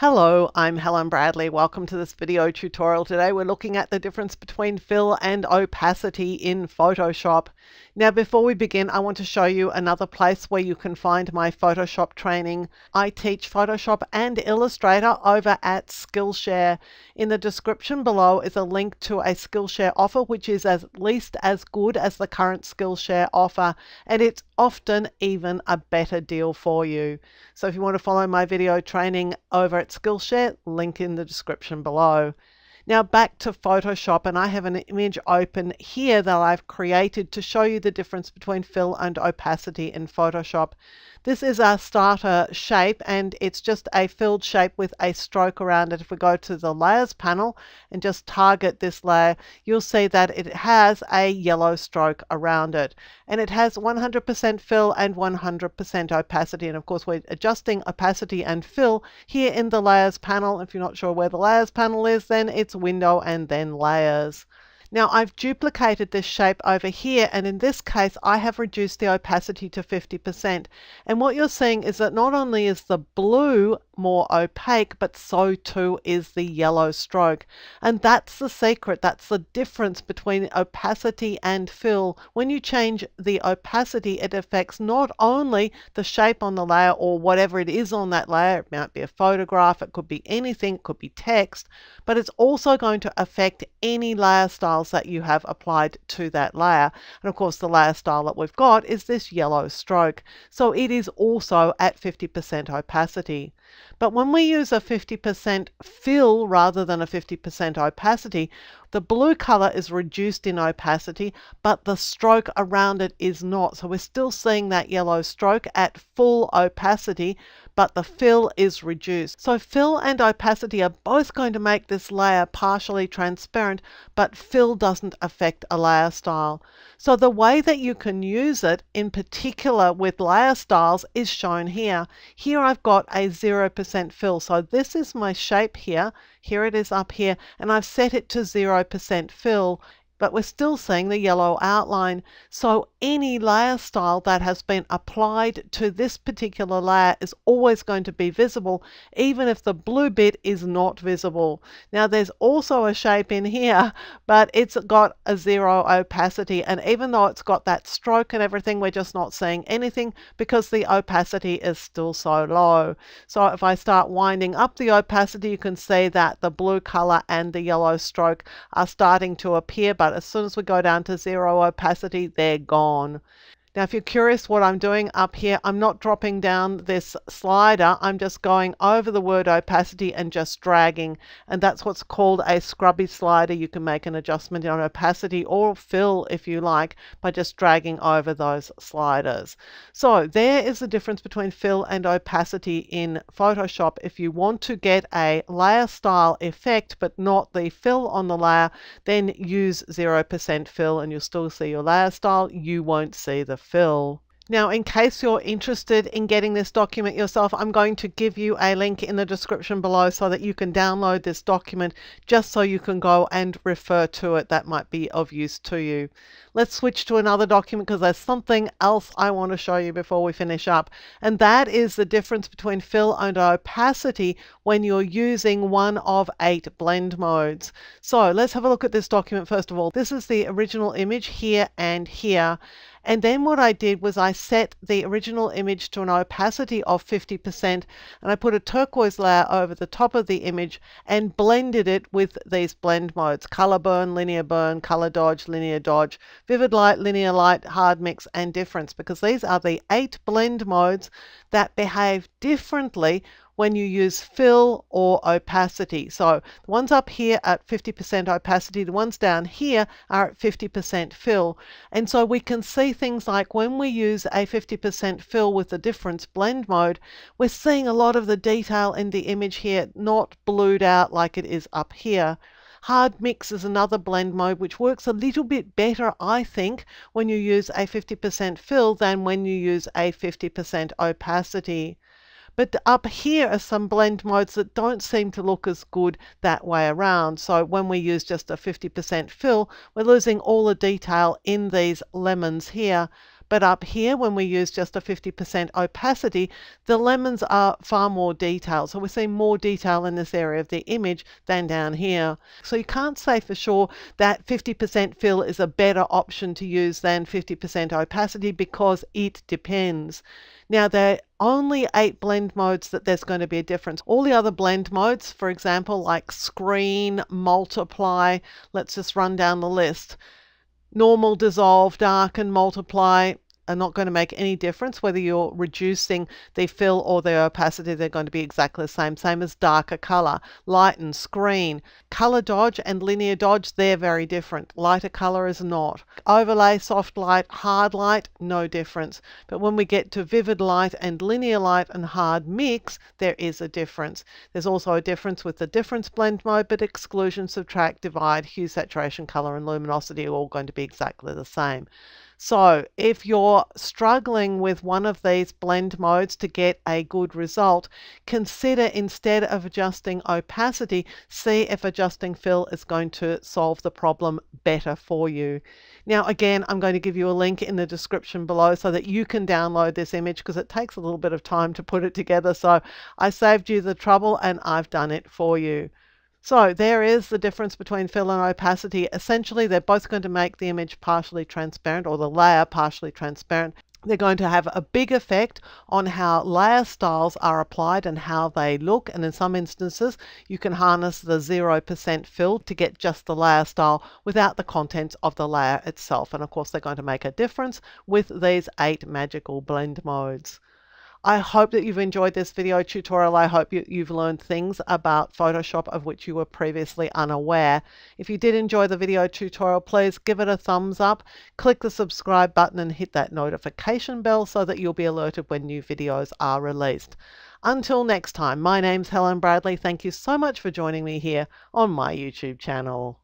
Hello, I'm Helen Bradley. Welcome to this video tutorial. Today we're looking at the difference between fill and opacity in Photoshop. Now before we begin, I want to show you another place where you can find my Photoshop training. I teach Photoshop and Illustrator over at Skillshare. In the description below is a link to a Skillshare offer which is at least as good as the current Skillshare offer, and it's often even a better deal for you. So if you want to follow my video training over at Skillshare, link in the description below. Now back to Photoshop, and I have an image open here that I've created to show you the difference between fill and opacity in Photoshop. This is our starter shape, and it's just a filled shape with a stroke around it. If we go to the layers panel and just target this layer, you'll see that it has a yellow stroke around it, and it has 100% fill and 100% opacity. And of course we're adjusting opacity and fill here in the layers panel. If you're not sure where the layers panel is, then it's window and then layers. Now I've duplicated this shape over here, and in this case I have reduced the opacity to 50%. And what you're seeing is that not only is the blue more opaque, but so too is the yellow stroke. And that's the secret. That's the difference between opacity and fill. When you change the opacity, it affects not only the shape on the layer or whatever it is on that layer. It might be a photograph, it could be anything, it could be text, but it's also going to affect any layer styles that you have applied to that layer. And of course the layer style that we've got is this yellow stroke, so it is also at 50% opacity. But when we use a 50% fill rather than a 50% opacity, the blue color is reduced in opacity, but the stroke around it is not. So we're still seeing that yellow stroke at full opacity, but the fill is reduced. So fill and opacity are both going to make this layer partially transparent, but fill doesn't affect a layer style. So the way that you can use it, in particular with layer styles, is shown here. Here I've got a 0% fill. So this is my shape here. Here it is up here, and I've set it to 0% fill. But we're still seeing the yellow outline. So any layer style that has been applied to this particular layer is always going to be visible, even if the blue bit is not visible. Now there's also a shape in here, but it's got a 0 opacity, and even though it's got that stroke and everything, we're just not seeing anything because the opacity is still so low. So if I start winding up the opacity, you can see that the blue color and the yellow stroke are starting to appear, but as soon as we go down to 0 opacity, they're gone. Now if you're curious what I'm doing up here, I'm not dropping down this slider, I'm just going over the word opacity and just dragging, and that's what's called a scrubby slider. You can make an adjustment on opacity or fill if you like by just dragging over those sliders. So there is the difference between fill and opacity in Photoshop. If you want to get a layer style effect but not the fill on the layer, then use 0% fill and you'll still see your layer style. You won't see the fill. Now, in case you're interested in getting this document yourself, I'm going to give you a link in the description below so that you can download this document just so you can go and refer to it. That might be of use to you. Let's switch to another document because there's something else I want to show you before we finish up, and that is the difference between fill and opacity when you're using one of 8 blend modes. So let's have a look at this document first of all. This is the original image here and here. And then what I did was I set the original image to an opacity of 50%, and I put a turquoise layer over the top of the image and blended it with these blend modes: color burn, linear burn, color dodge, linear dodge, vivid light, linear light, hard mix, and difference, because these are the 8 blend modes that behave differently when you use fill or opacity. So the ones up here at 50% opacity, the ones down here are at 50% fill. And so we can see things like when we use a 50% fill with the difference blend mode, we're seeing a lot of the detail in the image here not blued out like it is up here. Hard mix is another blend mode which works a little bit better, I think, when you use a 50% fill than when you use a 50% opacity. But up here are some blend modes that don't seem to look as good that way around. So when we use just a 50% fill, we're losing all the detail in these lemons here. But up here, when we use just a 50% opacity, the lemons are far more detailed. So we're seeing more detail in this area of the image than down here. So you can't say for sure that 50% fill is a better option to use than 50% opacity, because it depends. Now, there are only 8 blend modes that there's going to be a difference. All the other blend modes, for example, like screen, multiply, let's just run down the list. Normal, dissolve, darken, multiply are not going to make any difference whether you're reducing the fill or the opacity. They're going to be exactly the same as darker color, lighten, screen. Color dodge and linear dodge, they're very different. Lighter color is not. Overlay, soft light, hard light, no difference. But when we get to vivid light and linear light and hard mix, there is a difference. There's also a difference with the difference blend mode, but exclusion, subtract, divide, hue, saturation, color, and luminosity are all going to be exactly the same. So if you're struggling with one of these blend modes to get a good result, consider, instead of adjusting opacity, see if adjusting fill is going to solve the problem better for you. Now, again, I'm going to give you a link in the description below so that you can download this image, because it takes a little bit of time to put it together. So I saved you the trouble and I've done it for you. So there is the difference between fill and opacity. Essentially, they're both going to make the image partially transparent, or the layer partially transparent. They're going to have a big effect on how layer styles are applied and how they look. And in some instances, you can harness the 0% fill to get just the layer style without the contents of the layer itself. And of course, they're going to make a difference with these 8 magical blend modes. I hope that you've enjoyed this video tutorial. I hope you've learned things about Photoshop of which you were previously unaware. If you did enjoy the video tutorial, please give it a thumbs up, click the subscribe button and hit that notification bell so that you'll be alerted when new videos are released. Until next time, my name's Helen Bradley. Thank you so much for joining me here on my YouTube channel.